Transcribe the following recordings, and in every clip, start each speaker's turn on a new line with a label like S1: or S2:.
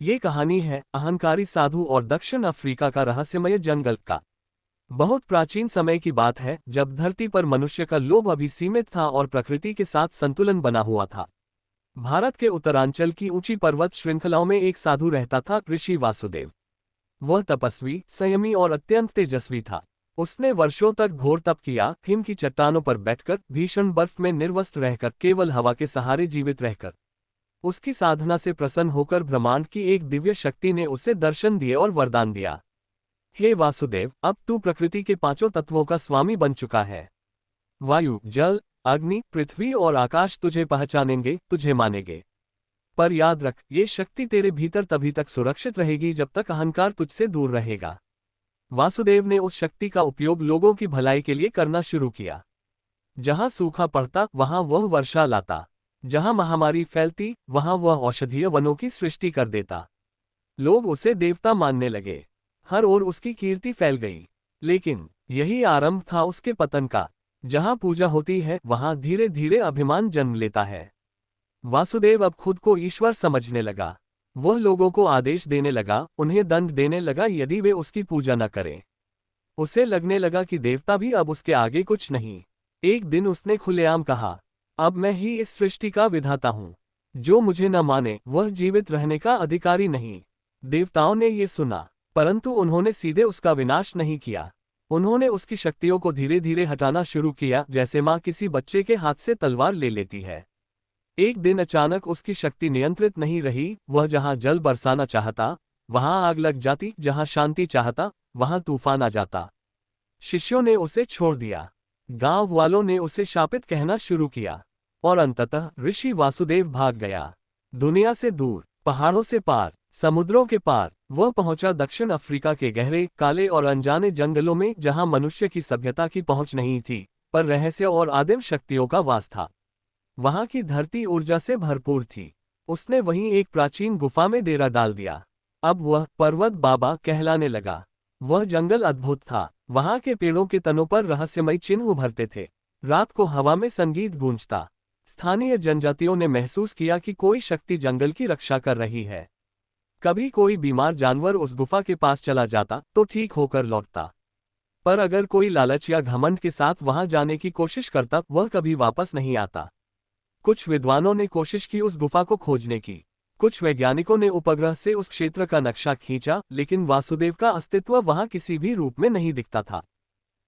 S1: ये कहानी है अहंकारी साधु और दक्षिण अफ्रीका का रहस्यमय जंगल का। बहुत प्राचीन समय की बात है जब धरती पर मनुष्य का लोभ अभी सीमित था और प्रकृति के साथ संतुलन बना हुआ था। भारत के उत्तरांचल की ऊंची पर्वत श्रृंखलाओं में एक साधु रहता था, ऋषि वासुदेव। वह तपस्वी, संयमी और अत्यंत तेजस्वी था। उसने वर्षों तक घोर तप किया, हिम की चट्टानों पर बैठकर, भीषण बर्फ में निर्वस्त्र रहकर, केवल हवा के सहारे जीवित रहकर। उसकी साधना से प्रसन्न होकर ब्रह्मांड की एक दिव्य शक्ति ने उसे दर्शन दिए और वरदान दिया। हे वासुदेव, अब तू प्रकृति के पांचों तत्वों का स्वामी बन चुका है। वायु, जल, अग्नि, पृथ्वी और आकाश तुझे पहचानेंगे, तुझे मानेंगे। पर याद रख, ये शक्ति तेरे भीतर तभी तक सुरक्षित रहेगी जब तक अहंकार तुझसे दूर रहेगा। वासुदेव ने उस शक्ति का उपयोग लोगों की भलाई के लिए करना शुरू किया। जहां सूखा पड़ता वहां वह वर्षा लाता, जहां महामारी फैलती वहां वह औषधीय वनों की सृष्टि कर देता। लोग उसे देवता मानने लगे। हर ओर उसकी कीर्ति फैल गई। लेकिन यही आरंभ था उसके पतन का। जहां पूजा होती है वहां धीरे धीरे अभिमान जन्म लेता है। वासुदेव अब खुद को ईश्वर समझने लगा। वह लोगों को आदेश देने लगा, उन्हें दंड देने लगा यदि वे उसकी पूजा न करें। उसे लगने लगा कि देवता भी अब उसके आगे कुछ नहीं। एक दिन उसने खुलेआम कहा, अब मैं ही इस सृष्टि का विधाता हूं। जो मुझे न माने वह जीवित रहने का अधिकारी नहीं। देवताओं ने ये सुना, परंतु उन्होंने सीधे उसका विनाश नहीं किया। उन्होंने उसकी शक्तियों को धीरे धीरे हटाना शुरू किया, जैसे माँ किसी बच्चे के हाथ से तलवार ले लेती है। एक दिन अचानक उसकी शक्ति नियंत्रित नहीं रही। वह जहां जल बरसाना चाहता वहां आग लग जाती, जहां शांति चाहता वहां तूफान आ जाता। शिष्यों ने उसे छोड़ दिया, गांव वालों ने उसे शापित कहना शुरू किया, और अंततः ऋषि वासुदेव भाग गया। दुनिया से दूर, पहाड़ों से पार, समुद्रों के पार, वह पहुंचा दक्षिण अफ्रीका के गहरे, काले और अनजाने जंगलों में, जहां मनुष्य की सभ्यता की पहुंच नहीं थी, पर रहस्य और आदिम शक्तियों का वास था। वहां की धरती ऊर्जा से भरपूर थी। उसने वहीं एक प्राचीन गुफा में डेरा डाल दिया। अब वह पर्वत बाबा कहलाने लगा। वह जंगल अद्भुत था। वहां के पेड़ों के तनों पर रहस्यमय चिन्ह उभरते थे। रात को हवा में संगीत गूंजता। स्थानीय जनजातियों ने महसूस किया कि कोई शक्ति जंगल की रक्षा कर रही है। कभी कोई बीमार जानवर उस गुफा के पास चला जाता तो ठीक होकर लौटता, पर अगर कोई लालच या घमंड के साथ वहां जाने की कोशिश करता वह कभी वापस नहीं आता। कुछ विद्वानों ने कोशिश की उस गुफा को खोजने की। कुछ वैज्ञानिकों ने उपग्रह से उस क्षेत्र का नक्शा खींचा, लेकिन वासुदेव का अस्तित्व वहां किसी भी रूप में नहीं दिखता था,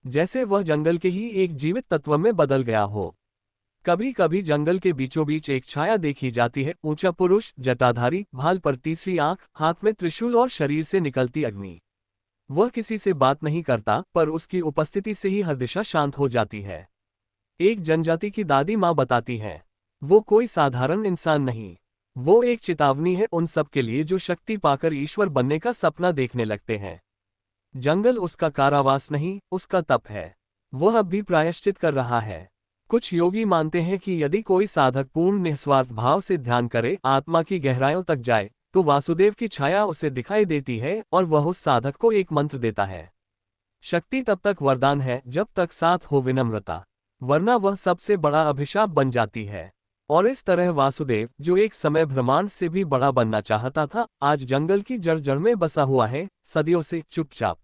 S1: जैसे वह जंगल के ही एक जीवित तत्व में बदल गया हो। कभी कभी जंगल के बीचों बीच एक छाया देखी जाती है, ऊंचा पुरुष, जटाधारी, भाल पर तीसरी आंख, हाथ में त्रिशूल और शरीर से निकलती अग्नि। वह किसी से बात नहीं करता, पर उसकी उपस्थिति से ही हर दिशा शांत हो जाती है। एक जनजाति की दादी माँ बताती है, वो कोई साधारण इंसान नहीं, वो एक चेतावनी है उन सब के लिए जो शक्ति पाकर ईश्वर बनने का सपना देखने लगते हैं। जंगल उसका कारावास नहीं, उसका तप है। वह अब भी प्रायश्चित कर रहा है। कुछ योगी मानते हैं कि यदि कोई साधक पूर्ण निस्वार्थ भाव से ध्यान करे, आत्मा की गहराइयों तक जाए, तो वासुदेव की छाया उसे दिखाई देती है और वह उस साधक को एक मंत्र देता है। शक्ति तब तक वरदान है जब तक साथ हो विनम्रता, वरना वह सबसे बड़ा अभिशाप बन जाती है। और इस तरह वासुदेव, जो एक समय ब्रह्मांड से भी बड़ा बनना चाहता था, आज जंगल की जड़ जड़ में बसा हुआ है, सदियों से चुपचाप।